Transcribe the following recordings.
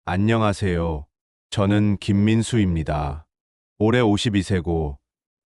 안녕하세요. 저는 김민수입니다. 올해 52세고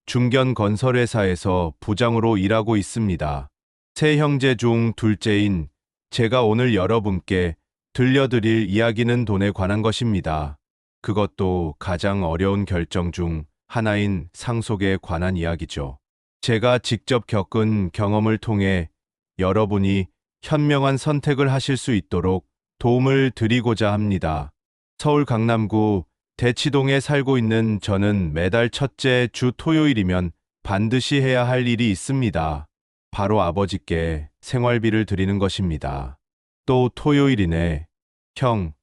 중견 건설회사에서 부장으로 일하고 있습니다. 세 형제 중 둘째인 제가 오늘 여러분께 들려드릴 이야기는 돈에 관한 것입니다. 그것도 가장 어려운 결정 중 하나인 상속에 관한 이야기죠. 제가 직접 겪은 경험을 통해 여러분이 현명한 선택을 하실 수 있도록 도움을 드리고자 합니다. 서울 강남구 대치동에 살고 있는 저는 매달 첫째 주 토요일이면 반드시 해야 할 일이 있습니다. 바로 아버지께 생활비를 드리는 것입니다. 또 토요일이네. 형,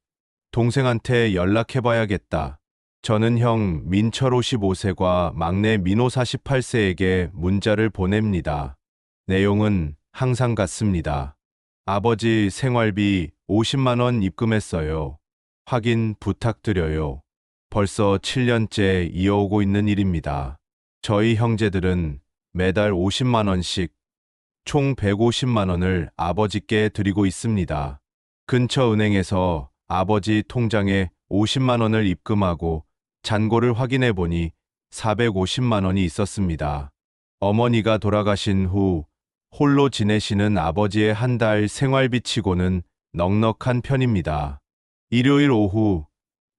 동생한테 연락해봐야겠다. 저는 형 민철 55세과 막내 민호 48세에게 문자를 보냅니다. 내용은 항상 같습니다. 아버지 생활비 50만 원 입금했어요. 확인 부탁드려요. 벌써 7년째 이어오고 있는 일입니다. 저희 형제들은 매달 50만 원씩 총 150만 원을 아버지께 드리고 있습니다. 근처 은행에서 아버지 통장에 50만 원을 입금하고 잔고를 확인해 보니 450만 원이 있었습니다. 어머니가 돌아가신 후 홀로 지내시는 아버지의 한 달 생활비 치고는 넉넉한 편입니다. 일요일 오후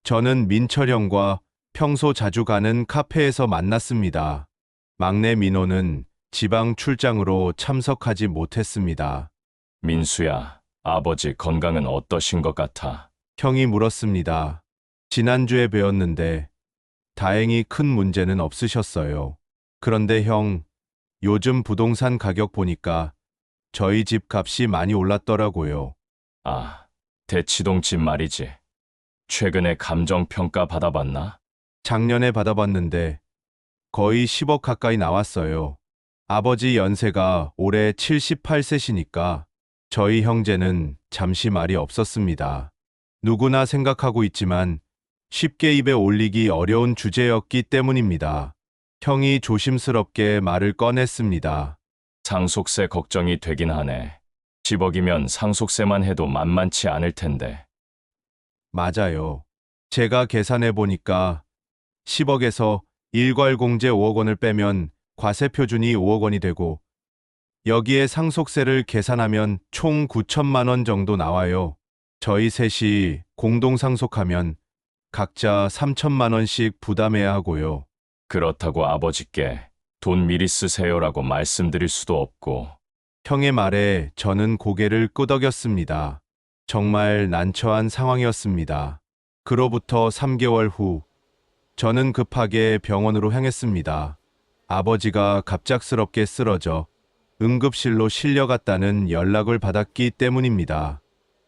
저는 민철 형과 평소 자주 가는 카페에서 만났습니다. 막내 민호는 지방 출장으로 참석하지 못했습니다. 민수야, 아버지 건강은 어떠신 것 같아? 형이 물었습니다. 지난주에 뵈었는데 다행히 큰 문제는 없으셨어요. 그런데 형, 요즘 부동산 가격 보니까 저희 집 값이 많이 올랐더라고요. 아, 대치동 집 말이지. 최근에 감정평가 받아봤나? 작년에 받아봤는데 거의 10억 가까이 나왔어요. 아버지 연세가 올해 78세시니까 저희 형제는 잠시 말이 없었습니다. 누구나 생각하고 있지만 쉽게 입에 올리기 어려운 주제였기 때문입니다. 형이 조심스럽게 말을 꺼냈습니다. 상속세 걱정이 되긴 하네. 10억이면 상속세만 해도 만만치 않을 텐데. 맞아요. 제가 계산해 보니까 10억에서 일괄공제 5억 원을 빼면 과세 표준이 5억 원이 되고 여기에 상속세를 계산하면 총 9천만 원 정도 나와요. 저희 셋이 공동 상속하면 각자 3천만 원씩 부담해야 하고요. 그렇다고 아버지께 돈 미리 쓰세요라고 말씀드릴 수도 없고. 형의 말에 저는 고개를 끄덕였습니다. 정말 난처한 상황이었습니다. 그로부터 3개월 후 저는 급하게 병원으로 향했습니다. 아버지가 갑작스럽게 쓰러져 응급실로 실려갔다는 연락을 받았기 때문입니다.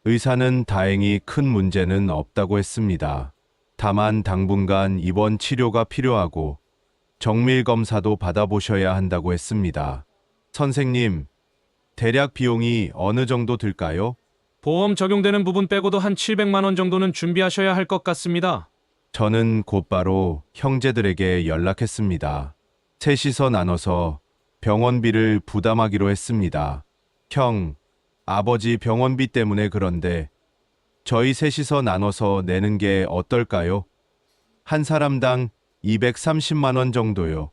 의사는 다행히 큰 문제는 없다고 했습니다. 다만 당분간 입원 치료가 필요하고 정밀 검사도 받아보셔야 한다고 했습니다. 선생님, 대략 비용이 어느 정도 들까요? 보험 적용되는 부분 빼고도 한 700만 원 정도는 준비하셔야 할 것 같습니다. 저는 곧바로 형제들에게 연락했습니다. 셋이서 나눠서 병원비를 부담하기로 했습니다. 형, 아버지 병원비 때문에 그런데 저희 셋이서 나눠서 내는 게 어떨까요? 한 사람당 230만 원 정도요.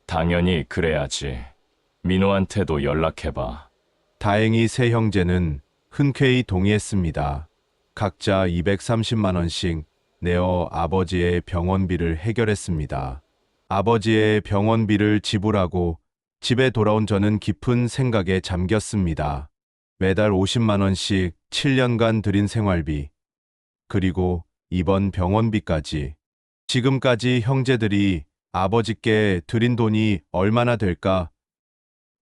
당연히 그래야지. 민호한테도 연락해봐. 다행히 세 형제는 흔쾌히 동의했습니다. 각자 230만 원씩 내어 아버지의 병원비를 해결했습니다. 아버지의 병원비를 지불하고 집에 돌아온 저는 깊은 생각에 잠겼습니다. 매달 50만 원씩 7년간 들인 생활비, 그리고 이번 병원비까지. 지금까지 형제들이 아버지께 드린 돈이 얼마나 될까?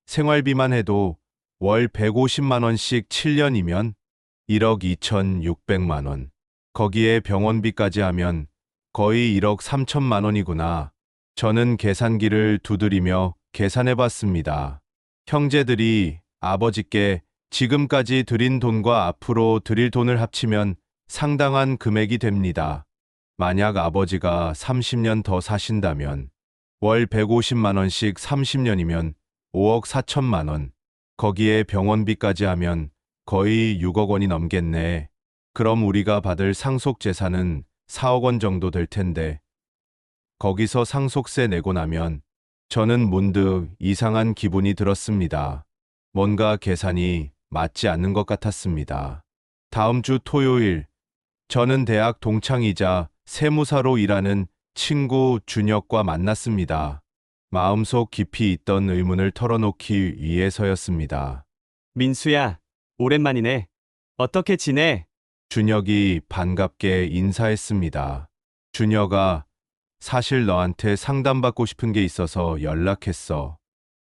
생활비만 해도 월 150만 원씩 7년이면 1억 2,600만 원. 거기에 병원비까지 하면 거의 1억 3천만 원이구나. 저는 계산기를 두드리며 계산해 봤습니다. 형제들이 아버지께 지금까지 드린 돈과 앞으로 드릴 돈을 합치면 상당한 금액이 됩니다. 만약 아버지가 30년 더 사신다면 월 150만 원씩 30년이면 5억 4천만 원. 거기에 병원비까지 하면 거의 6억 원이 넘겠네. 그럼 우리가 받을 상속 재산은 4억 원 정도 될 텐데, 거기서 상속세 내고 나면 저는 문득 이상한 기분이 들었습니다. 뭔가 계산이 맞지 않는 것 같았습니다. 다음 주 토요일, 저는 대학 동창이자 세무사로 일하는 친구 준혁과 만났습니다. 마음속 깊이 있던 의문을 털어놓기 위해서였습니다. 민수야, 오랜만이네. 어떻게 지내? 준혁이 반갑게 인사했습니다. 준혁아, 사실 너한테 상담받고 싶은 게 있어서 연락했어.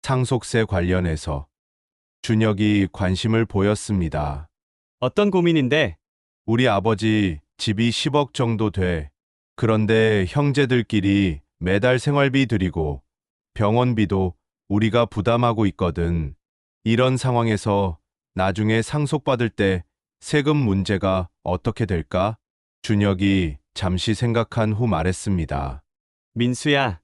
상속세 관련해서. 준혁이 관심을 보였습니다. 어떤 고민인데? 우리 아버지 집이 10억 정도 돼. 그런데 형제들끼리 매달 생활비 드리고 병원비도 우리가 부담하고 있거든. 이런 상황에서 나중에 상속받을 때 세금 문제가 어떻게 될까? 준혁이 잠시 생각한 후 말했습니다. 민수야,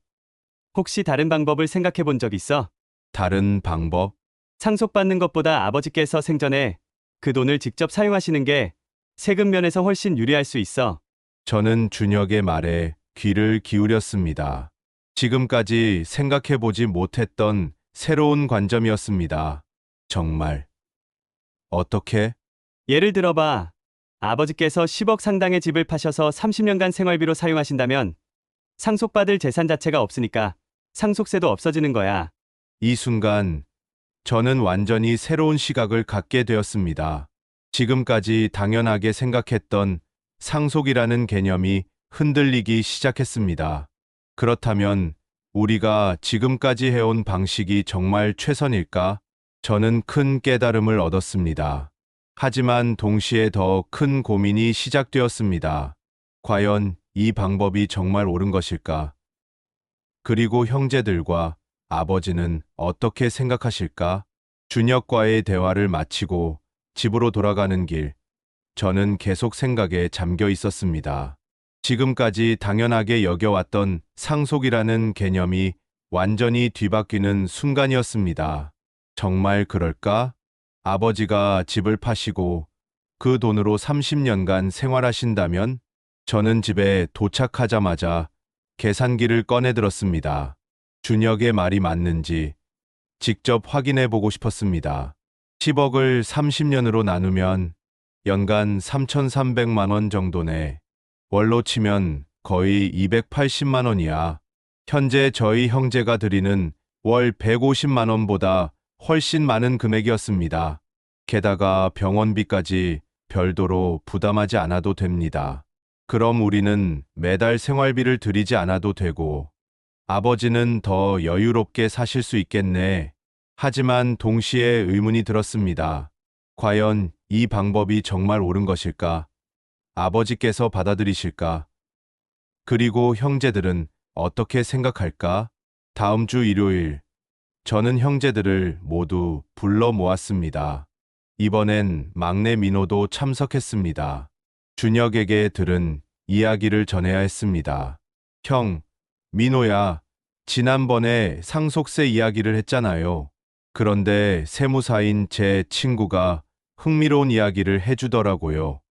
혹시 다른 방법을 생각해 본 적 있어? 다른 방법? 상속받는 것보다 아버지께서 생전에 그 돈을 직접 사용하시는 게 세금 면에서 훨씬 유리할 수 있어. 저는 준혁의 말에 귀를 기울였습니다. 지금까지 생각해보지 못했던 새로운 관점이었습니다. 정말. 어떻게? 예를 들어봐. 아버지께서 10억 상당의 집을 파셔서 30년간 생활비로 사용하신다면 상속받을 재산 자체가 없으니까 상속세도 없어지는 거야. 이 순간 저는 완전히 새로운 시각을 갖게 되었습니다. 지금까지 당연하게 생각했던 상속이라는 개념이 흔들리기 시작했습니다. 그렇다면 우리가 지금까지 해온 방식이 정말 최선일까? 저는 큰 깨달음을 얻었습니다. 하지만 동시에 더 큰 고민이 시작되었습니다. 과연 이 방법이 정말 옳은 것일까? 그리고 형제들과 아버지는 어떻게 생각하실까? 준혁과의 대화를 마치고 집으로 돌아가는 길, 저는 계속 생각에 잠겨 있었습니다. 지금까지 당연하게 여겨왔던 상속이라는 개념이 완전히 뒤바뀌는 순간이었습니다. 정말 그럴까? 아버지가 집을 파시고 그 돈으로 30년간 생활하신다면? 저는 집에 도착하자마자 계산기를 꺼내들었습니다. 준혁의 말이 맞는지 직접 확인해 보고 싶었습니다. 10억을 30년으로 나누면 연간 3,300만 원 정도네. 월로 치면 거의 280만 원이야. 현재 저희 형제가 드리는 월 150만 원보다 훨씬 많은 금액이었습니다. 게다가 병원비까지 별도로 부담하지 않아도 됩니다. 그럼 우리는 매달 생활비를 드리지 않아도 되고 아버지는 더 여유롭게 사실 수 있겠네. 하지만 동시에 의문이 들었습니다. 과연 이 방법이 정말 옳은 것일까? 아버지께서 받아들이실까? 그리고 형제들은 어떻게 생각할까? 다음 주 일요일, 저는 형제들을 모두 불러 모았습니다. 이번엔 막내 민호도 참석했습니다. 준혁에게 들은 이야기를 전해야 했습니다. 형, 민호야, 지난번에 상속세 이야기를 했잖아요. 그런데 세무사인 제 친구가 흥미로운 이야기를 해주더라고요.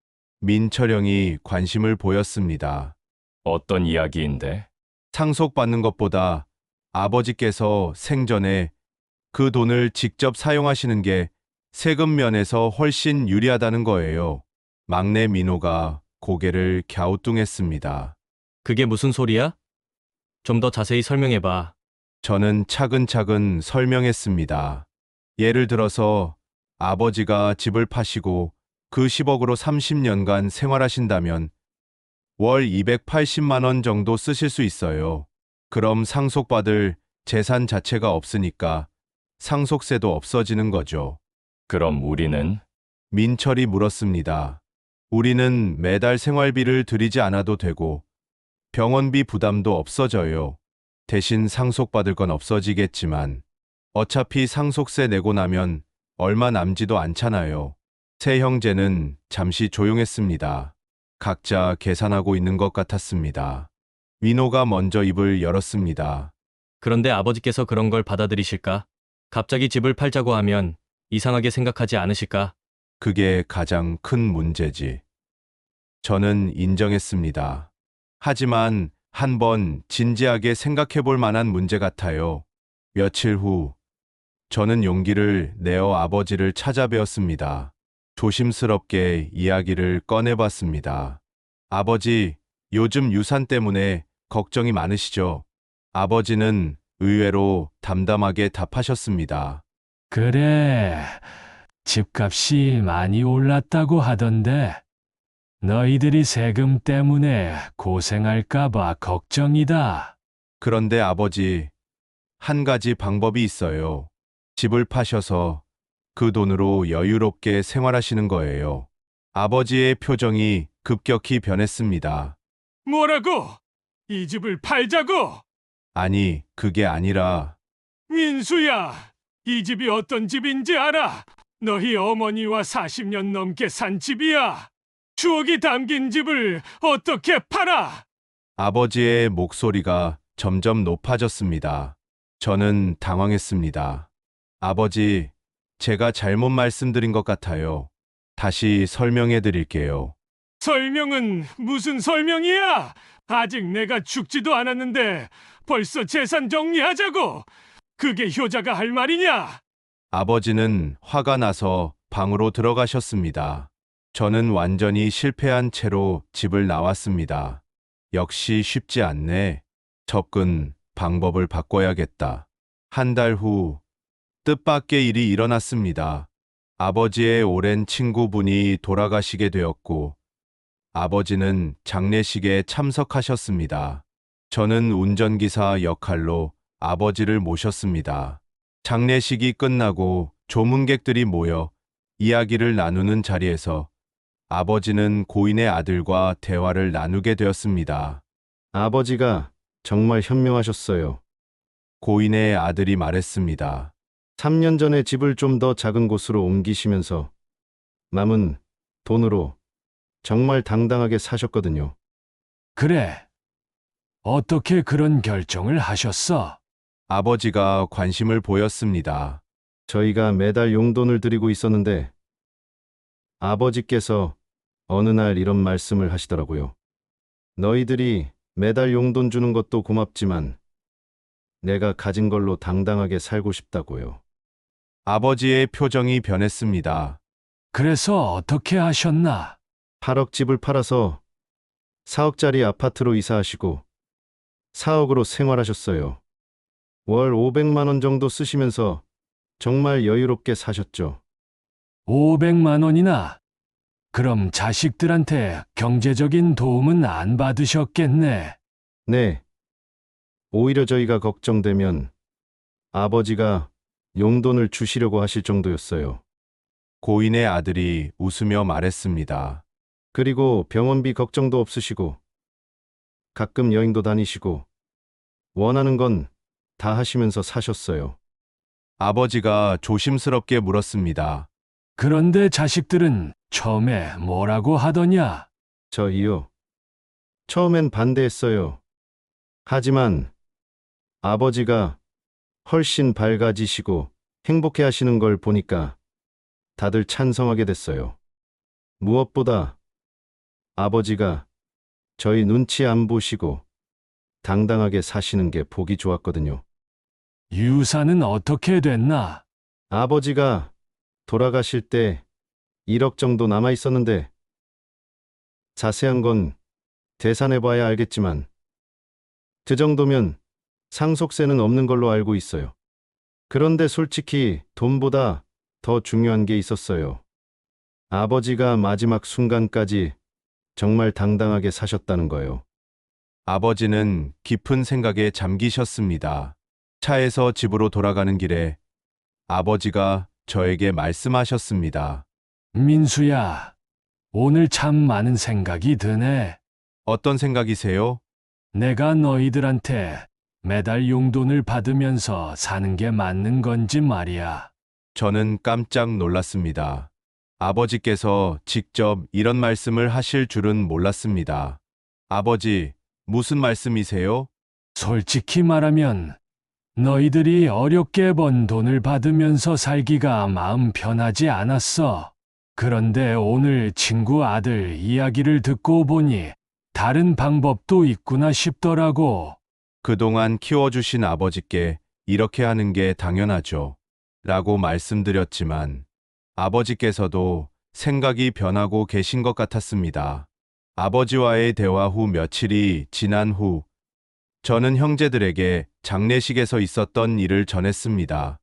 민철형이 관심을 보였습니다. 어떤 이야기인데? 상속받는 것보다 아버지께서 생전에 그 돈을 직접 사용하시는 게 세금 면에서 훨씬 유리하다는 거예요. 막내 민호가 고개를 갸우뚱했습니다. 그게 무슨 소리야? 좀 더 자세히 설명해봐. 저는 차근차근 설명했습니다. 예를 들어서 아버지가 집을 파시고 그 10억으로 30년간 생활하신다면 월 280만 원 정도 쓰실 수 있어요. 그럼 상속받을 재산 자체가 없으니까 상속세도 없어지는 거죠. 그럼 우리는? 민철이 물었습니다. 우리는 매달 생활비를 드리지 않아도 되고 병원비 부담도 없어져요. 대신 상속받을 건 없어지겠지만 어차피 상속세 내고 나면 얼마 남지도 않잖아요. 세 형제는 잠시 조용했습니다. 각자 계산하고 있는 것 같았습니다. 민호가 먼저 입을 열었습니다. 그런데 아버지께서 그런 걸 받아들이실까? 갑자기 집을 팔자고 하면 이상하게 생각하지 않으실까? 그게 가장 큰 문제지. 저는 인정했습니다. 하지만 한번 진지하게 생각해 볼 만한 문제 같아요. 며칠 후, 저는 용기를 내어 아버지를 찾아뵈었습니다. 조심스럽게 이야기를 꺼내봤습니다. 아버지, 요즘 유산 때문에 걱정이 많으시죠? 아버지는 의외로 담담하게 답하셨습니다. 그래, 집값이 많이 올랐다고 하던데, 너희들이 세금 때문에 고생할까봐 걱정이다. 그런데 아버지, 한 가지 방법이 있어요. 집을 파셔서 그 돈으로 여유롭게 생활하시는 거예요. 아버지의 표정이 급격히 변했습니다. 뭐라고? 이 집을 팔자고? 아니, 그게 아니라, 민수야, 이 집이 어떤 집인지 알아? 너희 어머니와 40년 넘게 산 집이야. 추억이 담긴 집을 어떻게 팔아? 아버지의 목소리가 점점 높아졌습니다. 저는 당황했습니다. 아버지, 제가 잘못 말씀드린 것 같아요. 다시 설명해 드릴게요. 설명은 무슨 설명이야? 아직 내가 죽지도 않았는데 벌써 재산 정리하자고? 그게 효자가 할 말이냐? 아버지는 화가 나서 방으로 들어가셨습니다. 저는 완전히 실패한 채로 집을 나왔습니다. 역시 쉽지 않네. 접근 방법을 바꿔야겠다. 한 달 후, 뜻밖의 일이 일어났습니다. 아버지의 오랜 친구분이 돌아가시게 되었고, 아버지는 장례식에 참석하셨습니다. 저는 운전기사 역할로 아버지를 모셨습니다. 장례식이 끝나고 조문객들이 모여 이야기를 나누는 자리에서 아버지는 고인의 아들과 대화를 나누게 되었습니다. 아버지가 정말 현명하셨어요. 고인의 아들이 말했습니다. 3년 전에 집을 좀 더 작은 곳으로 옮기시면서 남은 돈으로 정말 당당하게 사셨거든요. 그래, 어떻게 그런 결정을 하셨어? 아버지가 관심을 보였습니다. 저희가 매달 용돈을 드리고 있었는데 아버지께서 어느 날 이런 말씀을 하시더라고요. 너희들이 매달 용돈 주는 것도 고맙지만 내가 가진 걸로 당당하게 살고 싶다고요. 아버지의 표정이 변했습니다. 그래서 어떻게 하셨나? 8억 집을 팔아서 4억짜리 아파트로 이사하시고 4억으로 생활하셨어요. 월 500만 원 정도 쓰시면서 정말 여유롭게 사셨죠. 500만 원이나? 그럼 자식들한테 경제적인 도움은 안 받으셨겠네. 네. 오히려 저희가 걱정되면 아버지가 용돈을 주시려고 하실 정도였어요. 고인의 아들이 웃으며 말했습니다. 그리고 병원비 걱정도 없으시고 가끔 여행도 다니시고 원하는 건 다 하시면서 사셨어요. 아버지가 조심스럽게 물었습니다. 그런데 자식들은 처음에 뭐라고 하더냐? 저희요. 처음엔 반대했어요. 하지만 아버지가 훨씬 밝아지시고 행복해 하시는 걸 보니까 다들 찬성하게 됐어요. 무엇보다 아버지가 저희 눈치 안 보시고 당당하게 사시는 게 보기 좋았거든요. 유산은 어떻게 됐나? 아버지가 돌아가실 때 1억 정도 남아 있었는데 자세한 건 계산해 봐야 알겠지만 그 정도면 상속세는 없는 걸로 알고 있어요. 그런데 솔직히 돈보다 더 중요한 게 있었어요. 아버지가 마지막 순간까지 정말 당당하게 사셨다는 거예요. 아버지는 깊은 생각에 잠기셨습니다. 차에서 집으로 돌아가는 길에 아버지가 저에게 말씀하셨습니다. 민수야, 오늘 참 많은 생각이 드네. 어떤 생각이세요? 내가 너희들한테 매달 용돈을 받으면서 사는 게 맞는 건지 말이야. 저는 깜짝 놀랐습니다. 아버지께서 직접 이런 말씀을 하실 줄은 몰랐습니다. 아버지, 무슨 말씀이세요? 솔직히 말하면 너희들이 어렵게 번 돈을 받으면서 살기가 마음 편하지 않았어. 그런데 오늘 친구 아들 이야기를 듣고 보니 다른 방법도 있구나 싶더라고. 그동안 키워주신 아버지께 이렇게 하는 게 당연하죠. 라고 말씀드렸지만 아버지께서도 생각이 변하고 계신 것 같았습니다. 아버지와의 대화 후 며칠이 지난 후 저는 형제들에게 장례식에서 있었던 일을 전했습니다.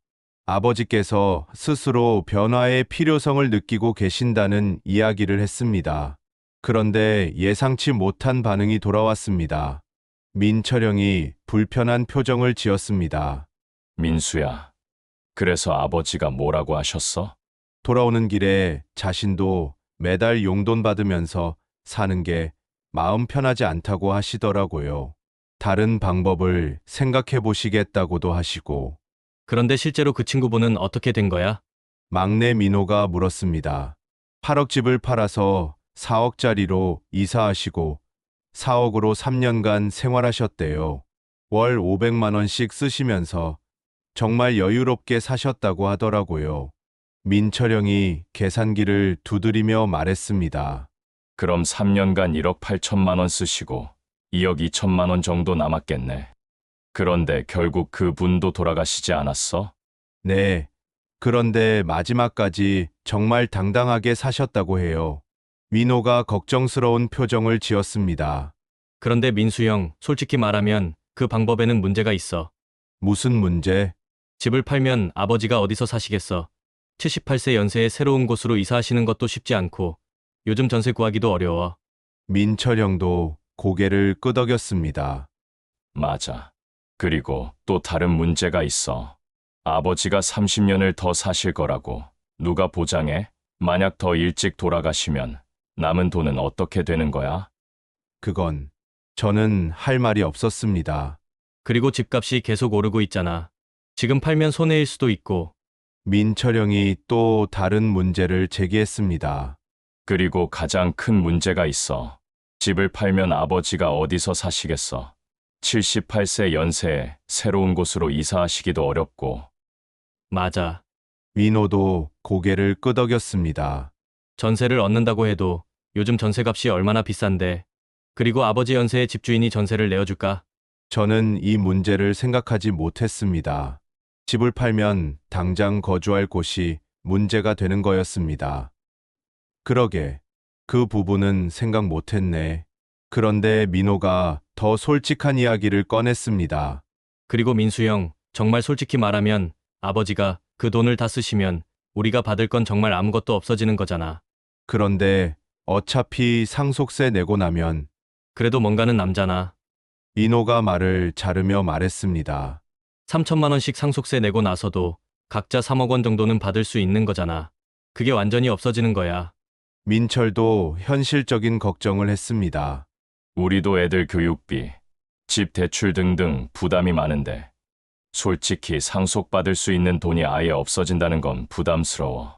아버지께서 스스로 변화의 필요성을 느끼고 계신다는 이야기를 했습니다. 그런데 예상치 못한 반응이 돌아왔습니다. 민철형이 불편한 표정을 지었습니다. 민수야, 그래서 아버지가 뭐라고 하셨어? 돌아오는 길에 자신도 매달 용돈 받으면서 사는 게 마음 편하지 않다고 하시더라고요. 다른 방법을 생각해 보시겠다고도 하시고. 그런데 실제로 그 친구분은 어떻게 된 거야? 막내 민호가 물었습니다. 8억 집을 팔아서 4억짜리로 이사하시고 4억으로 3년간 생활하셨대요. 월 500만 원씩 쓰시면서 정말 여유롭게 사셨다고 하더라고요. 민철형이 계산기를 두드리며 말했습니다. 그럼 3년간 1억 8천만 원 쓰시고 2억 2천만 원 정도 남았겠네. 그런데 결국 그 분도 돌아가시지 않았어? 네. 그런데 마지막까지 정말 당당하게 사셨다고 해요. 민호가 걱정스러운 표정을 지었습니다. 그런데 민수 형, 솔직히 말하면 그 방법에는 문제가 있어. 무슨 문제? 집을 팔면 아버지가 어디서 사시겠어. 78세 연세에 새로운 곳으로 이사하시는 것도 쉽지 않고 요즘 전세 구하기도 어려워. 민철형도 고개를 끄덕였습니다. 맞아. 그리고 또 다른 문제가 있어. 아버지가 30년을 더 사실 거라고 누가 보장해? 만약 더 일찍 돌아가시면 남은 돈은 어떻게 되는 거야? 그건 저는 할 말이 없었습니다. 그리고 집값이 계속 오르고 있잖아. 지금 팔면 손해일 수도 있고. 민철형이 또 다른 문제를 제기했습니다. 그리고 가장 큰 문제가 있어. 집을 팔면 아버지가 어디서 사시겠어? 78세 연세에 새로운 곳으로 이사하시기도 어렵고. 맞아. 민호도 고개를 끄덕였습니다. 전세를 얻는다고 해도 요즘 전세값이 얼마나 비싼데. 그리고 아버지 연세에 집주인이 전세를 내어줄까? 저는 이 문제를 생각하지 못했습니다. 집을 팔면 당장 거주할 곳이 문제가 되는 거였습니다. 그러게, 그 부분은 생각 못했네. 그런데 민호가 더 솔직한 이야기를 꺼냈습니다. 그리고 민수 형, 정말 솔직히 말하면 아버지가 그 돈을 다 쓰시면 우리가 받을 건 정말 아무것도 없어지는 거잖아. 그런데 어차피 상속세 내고 나면 그래도 뭔가는 남잖아. 민호가 말을 자르며 말했습니다. 3천만 원씩 상속세 내고 나서도 각자 3억 원 정도는 받을 수 있는 거잖아. 그게 완전히 없어지는 거야. 민철도 현실적인 걱정을 했습니다. 우리도 애들 교육비, 집 대출 등등 부담이 많은데 솔직히 상속받을 수 있는 돈이 아예 없어진다는 건 부담스러워.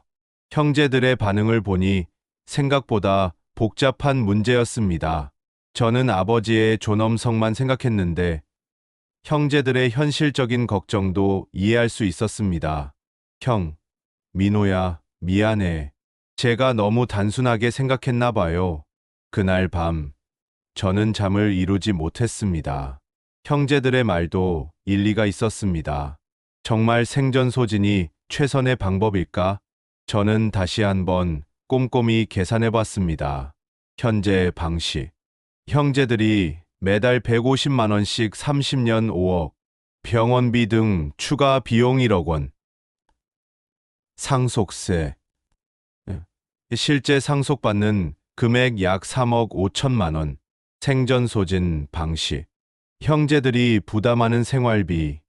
형제들의 반응을 보니 생각보다 복잡한 문제였습니다. 저는 아버지의 존엄성만 생각했는데 형제들의 현실적인 걱정도 이해할 수 있었습니다. 형, 민호야, 미안해. 제가 너무 단순하게 생각했나 봐요. 그날 밤, 저는 잠을 이루지 못했습니다. 형제들의 말도 일리가 있었습니다. 정말 생전소진이 최선의 방법일까? 저는 다시 한번 꼼꼼히 계산해 봤습니다. 현재 방식. 형제들이 매달 150만 원씩 30년 5억, 병원비 등 추가 비용 1억 원. 상속세. 실제 상속받는 금액 약 3억 5천만 원. 생전소진 방식. 형제들이 부담하는 생활비.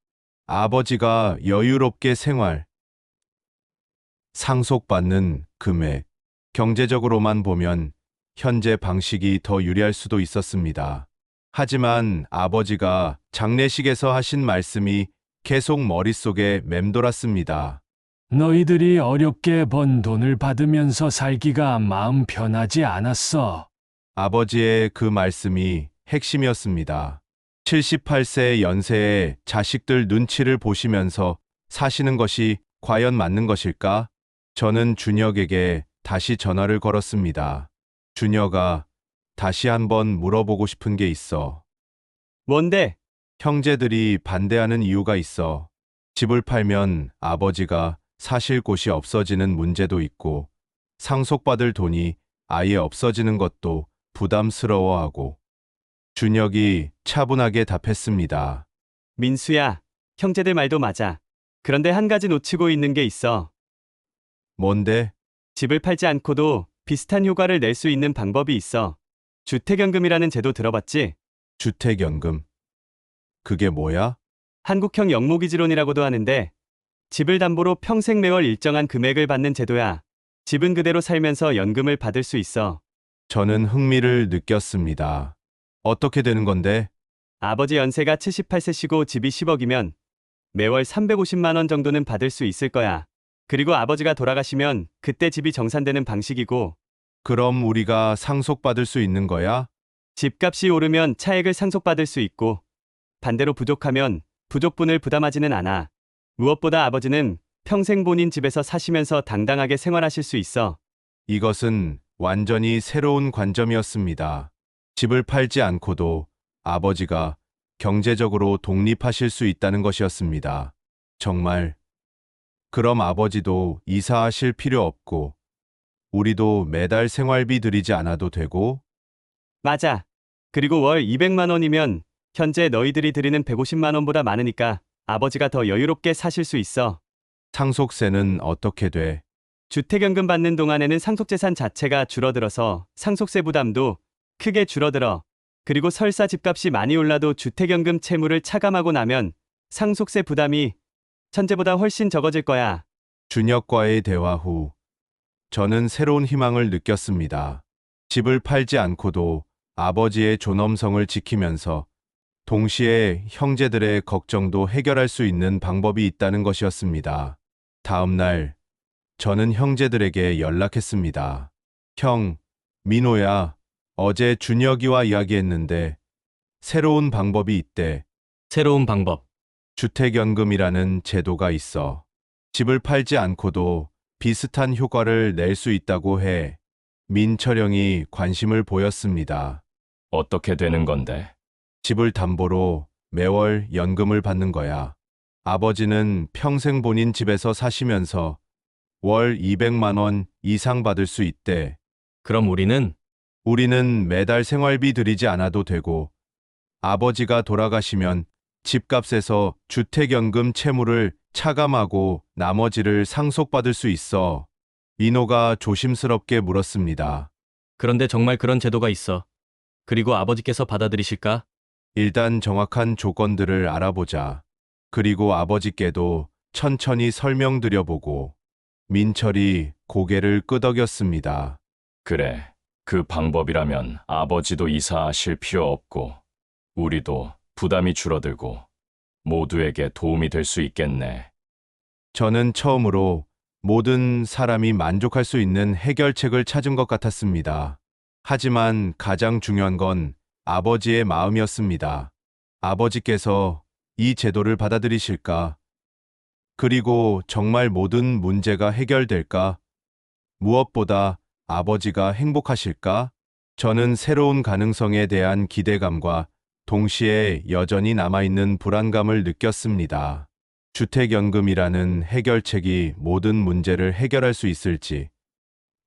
아버지가 여유롭게 생활. 상속받는 금액. 경제적으로만 보면 현재 방식이 더 유리할 수도 있었습니다. 하지만 아버지가 장례식에서 하신 말씀이 계속 머릿속에 맴돌았습니다. 너희들이 어렵게 번 돈을 받으면서 살기가 마음 편하지 않았어. 아버지의 그 말씀이 핵심이었습니다. 78세 연세에 자식들 눈치를 보시면서 사시는 것이 과연 맞는 것일까? 저는 준혁에게 다시 전화를 걸었습니다. 준혁아, 다시 한번 물어보고 싶은 게 있어. 뭔데? 형제들이 반대하는 이유가 있어. 집을 팔면 아버지가 사실 곳이 없어지는 문제도 있고, 상속받을 돈이 아예 없어지는 것도 부담스러워하고. 준혁이 차분하게 답했습니다. 민수야, 형제들 말도 맞아. 그런데 한 가지 놓치고 있는 게 있어. 뭔데? 집을 팔지 않고도 비슷한 효과를 낼 수 있는 방법이 있어. 주택연금이라는 제도 들어봤지? 주택연금. 그게 뭐야? 한국형 영모기지론이라고도 하는데 집을 담보로 평생 매월 일정한 금액을 받는 제도야. 집은 그대로 살면서 연금을 받을 수 있어. 저는 흥미를 느꼈습니다. 어떻게 되는 건데? 아버지 연세가 78세시고 집이 10억이면 매월 350만 원 정도는 받을 수 있을 거야. 그리고 아버지가 돌아가시면 그때 집이 정산되는 방식이고, 그럼 우리가 상속받을 수 있는 거야? 집값이 오르면 차액을 상속받을 수 있고, 반대로 부족하면 부족분을 부담하지는 않아. 무엇보다 아버지는 평생 본인 집에서 사시면서 당당하게 생활하실 수 있어. 이것은 완전히 새로운 관점이었습니다. 집을 팔지 않고도 아버지가 경제적으로 독립하실 수 있다는 것이었습니다. 정말. 그럼 아버지도 이사하실 필요 없고, 우리도 매달 생활비 들이지 않아도 되고, 맞아. 그리고 월 200만 원이면 현재 너희들이 드리는 150만 원보다 많으니까 아버지가 더 여유롭게 사실 수 있어. 상속세는 어떻게 돼? 주택연금 받는 동안에는 상속재산 자체가 줄어들어서 상속세 부담도 크게 줄어들어. 그리고 설사 집값이 많이 올라도 주택연금 채무를 차감하고 나면 상속세 부담이 현재보다 훨씬 적어질 거야. 준혁과의 대화 후, 저는 새로운 희망을 느꼈습니다. 집을 팔지 않고도 아버지의 존엄성을 지키면서 동시에 형제들의 걱정도 해결할 수 있는 방법이 있다는 것이었습니다. 다음 날, 저는 형제들에게 연락했습니다. 형, 민호야, 어제 준혁이와 이야기했는데 새로운 방법이 있대. 새로운 방법. 주택연금이라는 제도가 있어. 집을 팔지 않고도 비슷한 효과를 낼 수 있다고 해. 민철형이 관심을 보였습니다. 어떻게 되는 건데? 집을 담보로 매월 연금을 받는 거야. 아버지는 평생 본인 집에서 사시면서 월 200만 원 이상 받을 수 있대. 그럼 우리는 매달 생활비 들이지 않아도 되고, 아버지가 돌아가시면 집값에서 주택연금 채무를 차감하고 나머지를 상속받을 수 있어. 민호가 조심스럽게 물었습니다. 그런데 정말 그런 제도가 있어. 그리고 아버지께서 받아들이실까? 일단 정확한 조건들을 알아보자. 그리고 아버지께도 천천히 설명드려보고. 민철이 고개를 끄덕였습니다. 그래, 그 방법이라면 아버지도 이사하실 필요 없고, 우리도 부담이 줄어들고, 모두에게 도움이 될 수 있겠네. 저는 처음으로 모든 사람이 만족할 수 있는 해결책을 찾은 것 같았습니다. 하지만 가장 중요한 건 아버지의 마음이었습니다. 아버지께서 이 제도를 받아들이실까? 그리고 정말 모든 문제가 해결될까? 무엇보다 아버지가 행복하실까? 저는 새로운 가능성에 대한 기대감과 동시에 여전히 남아있는 불안감을 느꼈습니다. 주택연금이라는 해결책이 모든 문제를 해결할 수 있을지,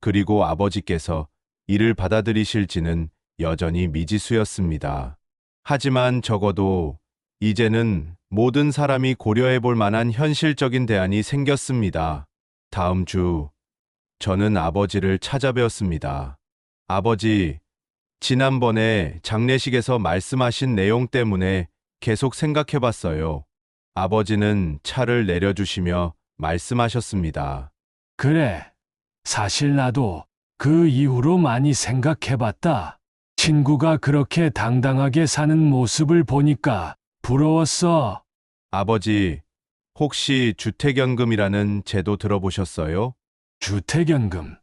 그리고 아버지께서 이를 받아들이실지는 여전히 미지수였습니다. 하지만 적어도 이제는 모든 사람이 고려해 볼 만한 현실적인 대안이 생겼습니다. 다음 주, 저는 아버지를 찾아뵈었습니다. 아버지, 지난번에 장례식에서 말씀하신 내용 때문에 계속 생각해 봤어요. 아버지는 차를 내려주시며 말씀하셨습니다. 그래. 사실 나도 그 이후로 많이 생각해봤다. 친구가 그렇게 당당하게 사는 모습을 보니까 부러웠어. 아버지, 혹시 주택연금이라는 제도 들어보셨어요? 주택연금.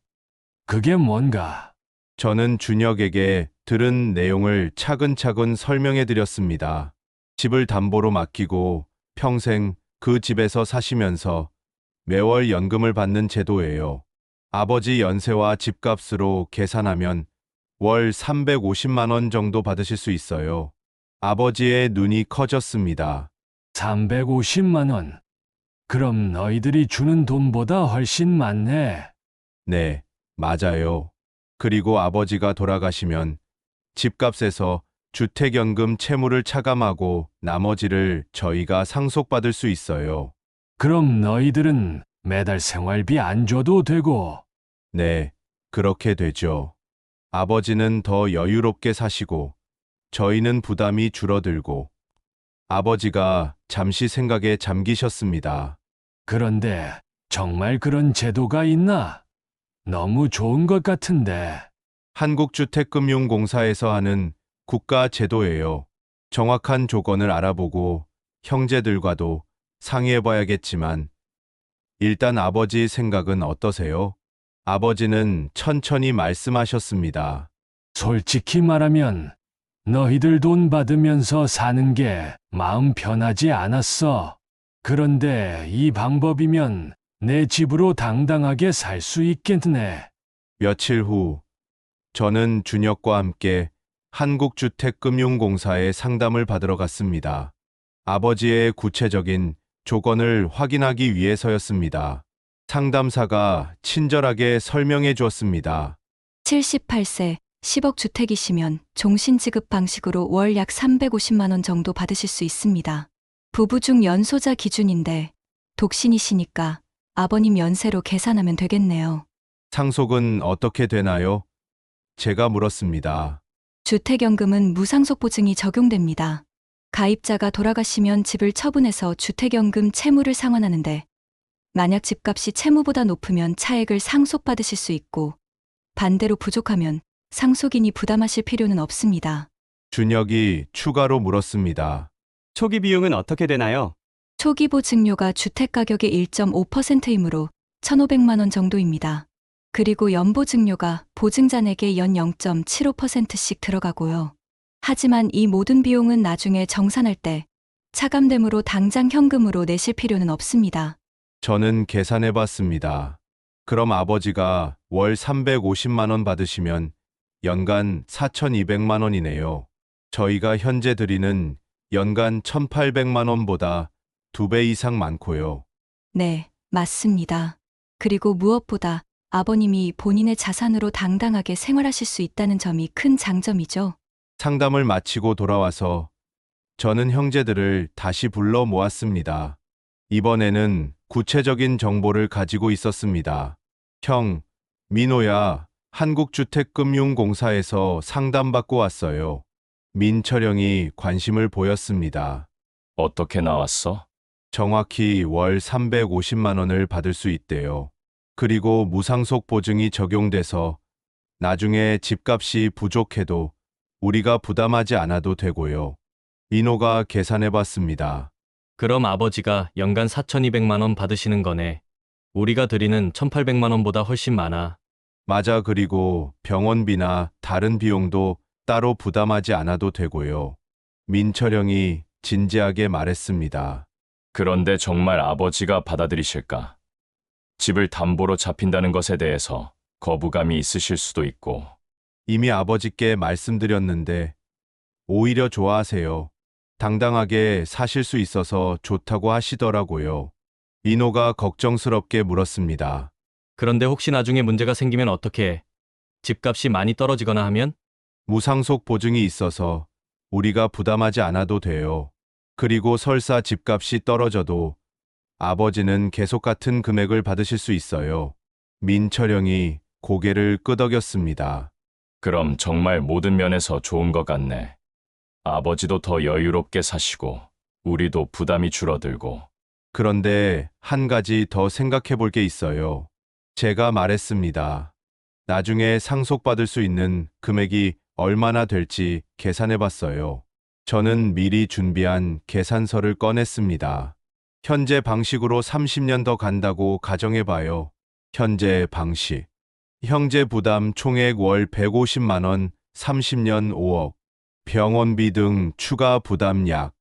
그게 뭔가? 저는 준혁에게 들은 내용을 차근차근 설명해 드렸습니다. 집을 담보로 맡기고 평생 그 집에서 사시면서 매월 연금을 받는 제도예요. 아버지 연세와 집값으로 계산하면 월 350만 원 정도 받으실 수 있어요. 아버지의 눈이 커졌습니다. 350만 원. 그럼 너희들이 주는 돈보다 훨씬 많네. 네, 맞아요. 그리고 아버지가 돌아가시면 집값에서 주택연금 채무를 차감하고 나머지를 저희가 상속받을 수 있어요. 그럼 너희들은 매달 생활비 안 줘도 되고, 네, 그렇게 되죠. 아버지는 더 여유롭게 사시고 저희는 부담이 줄어들고 아버지가 잠시 생각에 잠기셨습니다. 그런데 정말 그런 제도가 있나? 너무 좋은 것 같은데. 한국주택금융공사에서 하는 국가 제도예요. 정확한 조건을 알아보고 형제들과도 상의해봐야겠지만 일단 아버지 생각은 어떠세요? 아버지는 천천히 말씀하셨습니다. 솔직히 말하면 너희들 돈 받으면서 사는 게 마음 편하지 않았어. 그런데 이 방법이면 내 집으로 당당하게 살 수 있겠네. 며칠 후 저는 준혁과 함께 한국주택금융공사에 상담을 받으러 갔습니다. 아버지의 구체적인 조건을 확인하기 위해서였습니다. 상담사가 친절하게 설명해 주었습니다. 78세, 10억 주택이시면 종신지급 방식으로 월 약 350만 원 정도 받으실 수 있습니다. 부부 중 연소자 기준인데 독신이시니까 아버님 연세로 계산하면 되겠네요. 상속은 어떻게 되나요? 제가 물었습니다. 주택연금은 무상속 보증이 적용됩니다. 가입자가 돌아가시면 집을 처분해서 주택연금 채무를 상환하는데 만약 집값이 채무보다 높으면 차액을 상속받으실 수 있고 반대로 부족하면 상속인이 부담하실 필요는 없습니다. 준혁이 추가로 물었습니다. 초기 비용은 어떻게 되나요? 초기 보증료가 주택가격의 1.5%이므로 1,500만 원 정도입니다. 그리고 연보증료가 보증자에게 연 0.75%씩 들어가고요. 하지만 이 모든 비용은 나중에 정산할 때 차감됨으로 당장 현금으로 내실 필요는 없습니다. 저는 계산해 봤습니다. 그럼 아버지가 월 350만 원 받으시면 연간 4,200만 원이네요. 저희가 현재 드리는 연간 1,800만 원보다 2배 이상 많고요. 네, 맞습니다. 그리고 무엇보다 아버님이 본인의 자산으로 당당하게 생활하실 수 있다는 점이 큰 장점이죠. 상담을 마치고 돌아와서 저는 형제들을 다시 불러 모았습니다. 이번에는 구체적인 정보를 가지고 있었습니다. 형, 민호야, 한국주택금융공사에서 상담받고 왔어요. 민철형이 관심을 보였습니다. 어떻게 나왔어? 정확히 월 350만 원을 받을 수 있대요. 그리고 무상속 보증이 적용돼서 나중에 집값이 부족해도 우리가 부담하지 않아도 되고요. 민호가 계산해 봤습니다. 그럼 아버지가 연간 4,200만 원 받으시는 거네. 우리가 드리는 1,800만 원보다 훨씬 많아. 맞아. 그리고 병원비나 다른 비용도 따로 부담하지 않아도 되고요. 민철형이 진지하게 말했습니다. 그런데 정말 아버지가 받아들이실까? 집을 담보로 잡힌다는 것에 대해서 거부감이 있으실 수도 있고. 이미 아버지께 말씀드렸는데 오히려 좋아하세요. 당당하게 사실 수 있어서 좋다고 하시더라고요. 민호가 걱정스럽게 물었습니다. 그런데 혹시 나중에 문제가 생기면 어떻게 해? 집값이 많이 떨어지거나 하면? 무상속 보증이 있어서 우리가 부담하지 않아도 돼요. 그리고 설사 집값이 떨어져도 아버지는 계속 같은 금액을 받으실 수 있어요. 민철형이 고개를 끄덕였습니다. 그럼 정말 모든 면에서 좋은 것 같네. 아버지도 더 여유롭게 사시고 우리도 부담이 줄어들고. 그런데 한 가지 더 생각해 볼 게 있어요. 제가 말했습니다. 나중에 상속받을 수 있는 금액이 얼마나 될지 계산해 봤어요. 저는 미리 준비한 계산서를 꺼냈습니다. 현재 방식으로 30년 더 간다고 가정해 봐요. 현재 방식. 형제 부담 총액 월 150만 원, 30년 5억. 병원비 등 추가 부담 약.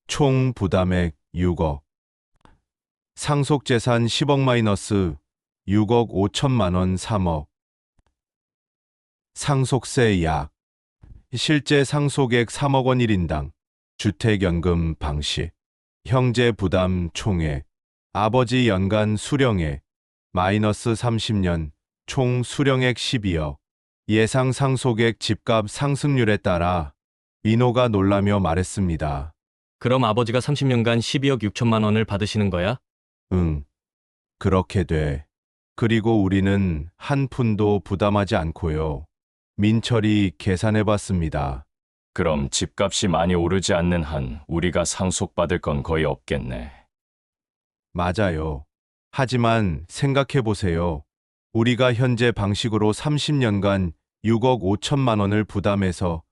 총 부담액 6억. 상속재산 10억 마이너스 6억 5천만 원 3억. 상속세 약. 실제 상속액 3억 원 1인당. 주택연금 방식. 형제 부담 총액. 아버지 연간 수령액. 마이너스 30년. 총 수령액 12억. 예상 상속액 집값 상승률에 따라 민호가 놀라며 말했습니다. 그럼 아버지가 30년간 12억 6천만 원을 받으시는 거야? 응. 그렇게 돼. 그리고 우리는 한 푼도 부담하지 않고요. 민철이 계산해 봤습니다. 그럼 집값이 많이 오르지 않는 한 우리가 상속받을 건 거의 없겠네. 맞아요. 하지만 생각해 보세요. 우리가 현재 방식으로 30년간 6억 5천만 원을 부담해서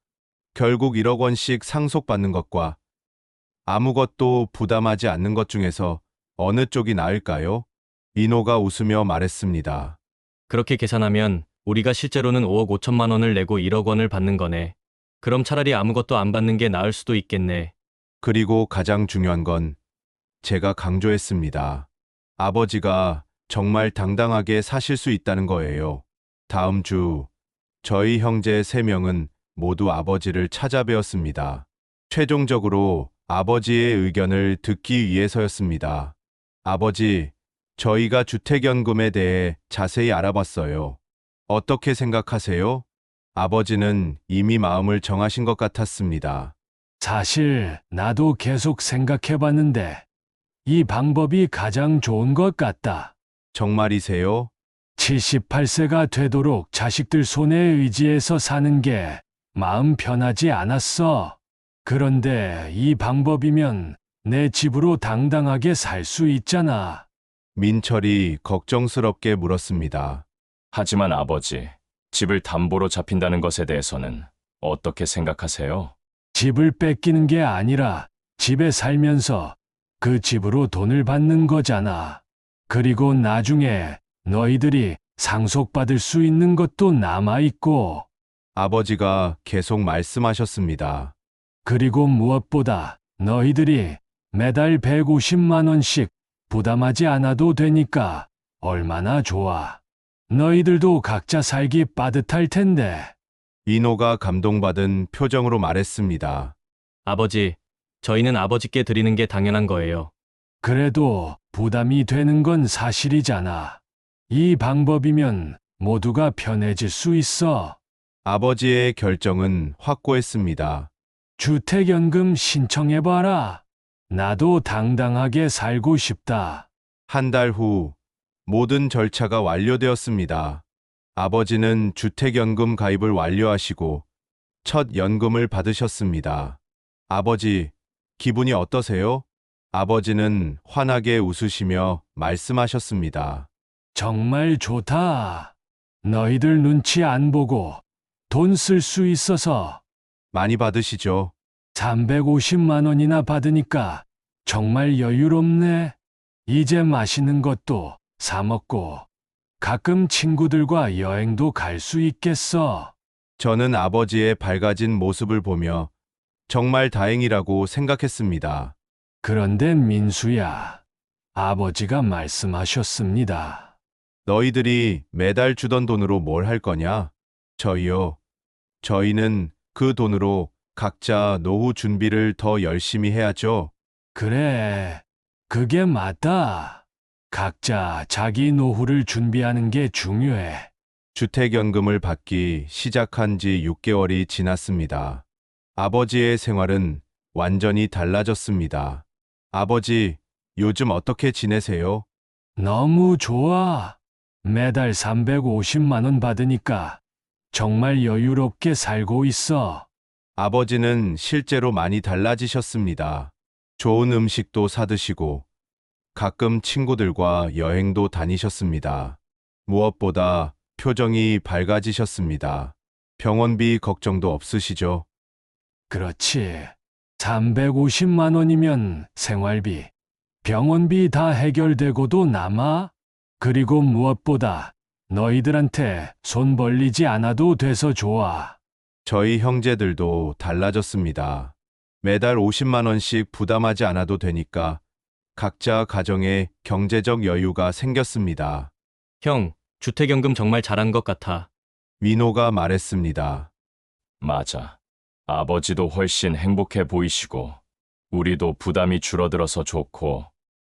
결국 1억 원씩 상속받는 것과 아무것도 부담하지 않는 것 중에서 어느 쪽이 나을까요? 민호가 웃으며 말했습니다. 그렇게 계산하면 우리가 실제로는 5억 5천만 원을 내고 1억 원을 받는 거네. 그럼 차라리 아무것도 안 받는 게 나을 수도 있겠네. 그리고 가장 중요한 건 제가 강조했습니다. 아버지가 정말 당당하게 사실 수 있다는 거예요. 다음 주 저희 형제 3명은 모두 아버지를 찾아뵈었습니다. 최종적으로 아버지의 의견을 듣기 위해서였습니다. 아버지, 저희가 주택연금에 대해 자세히 알아봤어요. 어떻게 생각하세요? 아버지는 이미 마음을 정하신 것 같았습니다. 사실 나도 계속 생각해봤는데 이 방법이 가장 좋은 것 같다. 정말이세요? 78세가 되도록 자식들 손에 의지해서 사는 게 마음 편하지 않았어. 그런데 이 방법이면 내 집으로 당당하게 살 수 있잖아. 민철이 걱정스럽게 물었습니다. 하지만 아버지, 집을 담보로 잡힌다는 것에 대해서는 어떻게 생각하세요? 집을 뺏기는 게 아니라 집에 살면서 그 집으로 돈을 받는 거잖아. 그리고 나중에 너희들이 상속받을 수 있는 것도 남아있고, 아버지가 계속 말씀하셨습니다. 그리고 무엇보다 너희들이 매달 150만 원씩 부담하지 않아도 되니까 얼마나 좋아. 너희들도 각자 살기 빠듯할 텐데. 민호가 감동받은 표정으로 말했습니다. 아버지, 저희는 아버지께 드리는 게 당연한 거예요. 그래도 부담이 되는 건 사실이잖아. 이 방법이면 모두가 편해질 수 있어. 아버지의 결정은 확고했습니다. 주택연금 신청해봐라. 나도 당당하게 살고 싶다. 한 달 후 모든 절차가 완료되었습니다. 아버지는 주택연금 가입을 완료하시고 첫 연금을 받으셨습니다. 아버지, 기분이 어떠세요? 아버지는 환하게 웃으시며 말씀하셨습니다. 정말 좋다. 너희들 눈치 안 보고 돈 쓸 수 있어서 많이 받으시죠? 350만 원이나 받으니까 정말 여유롭네. 이제 맛있는 것도 사 먹고 가끔 친구들과 여행도 갈 수 있겠어. 저는 아버지의 밝아진 모습을 보며 정말 다행이라고 생각했습니다. 그런데 민수야, 아버지가 말씀하셨습니다. 너희들이 매달 주던 돈으로 뭘 할 거냐? 저희요. 저희는 그 돈으로 각자 노후 준비를 더 열심히 해야죠. 그래, 그게 맞다. 각자 자기 노후를 준비하는 게 중요해. 주택연금을 받기 시작한 지 6개월이 지났습니다. 아버지의 생활은 완전히 달라졌습니다. 아버지, 요즘 어떻게 지내세요? 너무 좋아. 매달 350만 원 받으니까 정말 여유롭게 살고 있어. 아버지는 실제로 많이 달라지셨습니다. 좋은 음식도 사드시고 가끔 친구들과 여행도 다니셨습니다. 무엇보다 표정이 밝아지셨습니다. 병원비 걱정도 없으시죠? 그렇지. 350만 원이면 생활비, 병원비 다 해결되고도 남아? 그리고 무엇보다 너희들한테 손 벌리지 않아도 돼서 좋아. 저희 형제들도 달라졌습니다. 매달 50만 원씩 부담하지 않아도 되니까 각자 가정에 경제적 여유가 생겼습니다. 형, 주택연금 정말 잘한 것 같아. 민호가 말했습니다. 맞아. 아버지도 훨씬 행복해 보이시고, 우리도 부담이 줄어들어서 좋고,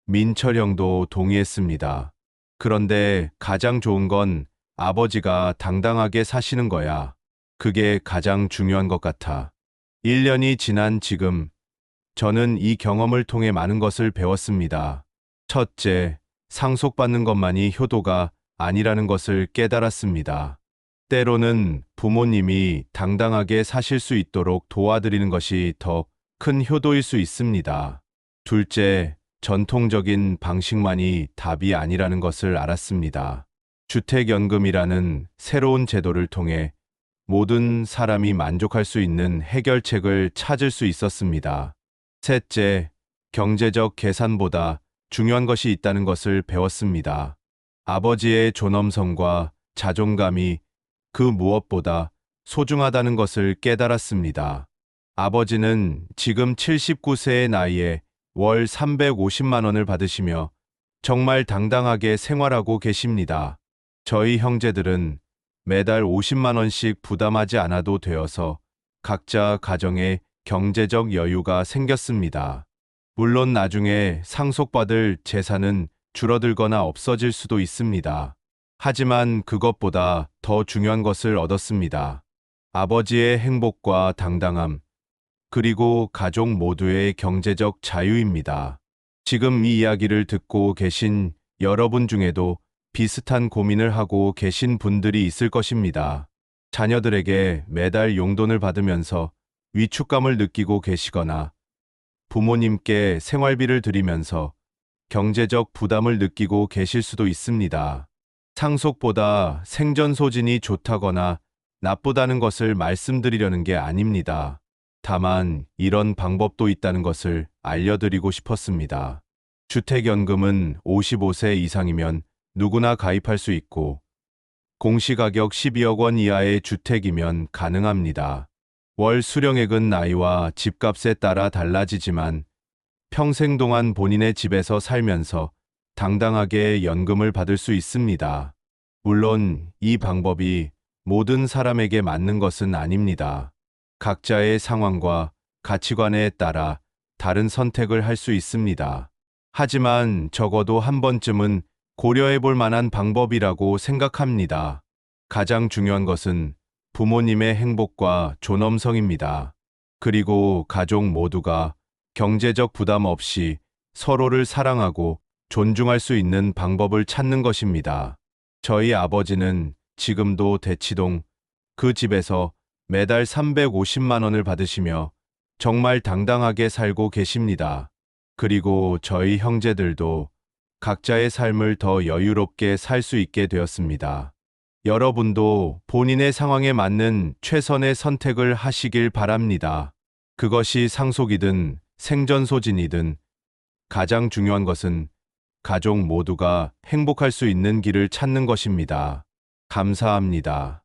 민철 형도 동의했습니다. 그런데 가장 좋은 건 아버지가 당당하게 사시는 거야. 그게 가장 중요한 것 같아. 1년이 지난 지금, 저는 이 경험을 통해 많은 것을 배웠습니다. 첫째, 상속받는 것만이 효도가 아니라는 것을 깨달았습니다. 때로는 부모님이 당당하게 사실 수 있도록 도와드리는 것이 더 큰 효도일 수 있습니다. 둘째, 전통적인 방식만이 답이 아니라는 것을 알았습니다. 주택연금이라는 새로운 제도를 통해 모든 사람이 만족할 수 있는 해결책을 찾을 수 있었습니다. 셋째, 경제적 계산보다 중요한 것이 있다는 것을 배웠습니다. 아버지의 존엄성과 자존감이 그 무엇보다 소중하다는 것을 깨달았습니다. 아버지는 지금 79세의 나이에 월 350만 원을 받으시며 정말 당당하게 생활하고 계십니다. 저희 형제들은 매달 50만 원씩 부담하지 않아도 되어서 각자 가정에 경제적 여유가 생겼습니다. 물론 나중에 상속받을 재산은 줄어들거나 없어질 수도 있습니다. 하지만 그것보다 더 중요한 것을 얻었습니다. 아버지의 행복과 당당함, 그리고 가족 모두의 경제적 자유입니다. 지금 이 이야기를 듣고 계신 여러분 중에도 비슷한 고민을 하고 계신 분들이 있을 것입니다. 자녀들에게 매달 용돈을 받으면서 위축감을 느끼고 계시거나 부모님께 생활비를 드리면서 경제적 부담을 느끼고 계실 수도 있습니다. 상속보다 생전 소진이 좋다거나 나쁘다는 것을 말씀드리려는 게 아닙니다. 다만 이런 방법도 있다는 것을 알려드리고 싶었습니다. 주택연금은 55세 이상이면 누구나 가입할 수 있고 공시가격 12억 원 이하의 주택이면 가능합니다. 월 수령액은 나이와 집값에 따라 달라지지만 평생 동안 본인의 집에서 살면서 당당하게 연금을 받을 수 있습니다. 물론 이 방법이 모든 사람에게 맞는 것은 아닙니다. 각자의 상황과 가치관에 따라 다른 선택을 할 수 있습니다. 하지만 적어도 한 번쯤은 고려해 볼 만한 방법이라고 생각합니다. 가장 중요한 것은 부모님의 행복과 존엄성입니다. 그리고 가족 모두가 경제적 부담 없이 서로를 사랑하고 존중할 수 있는 방법을 찾는 것입니다. 저희 아버지는 지금도 대치동 그 집에서 매달 350만 원을 받으시며 정말 당당하게 살고 계십니다. 그리고 저희 형제들도 각자의 삶을 더 여유롭게 살 수 있게 되었습니다. 여러분도 본인의 상황에 맞는 최선의 선택을 하시길 바랍니다. 그것이 상속이든 생전소진이든 가장 중요한 것은 가족 모두가 행복할 수 있는 길을 찾는 것입니다. 감사합니다.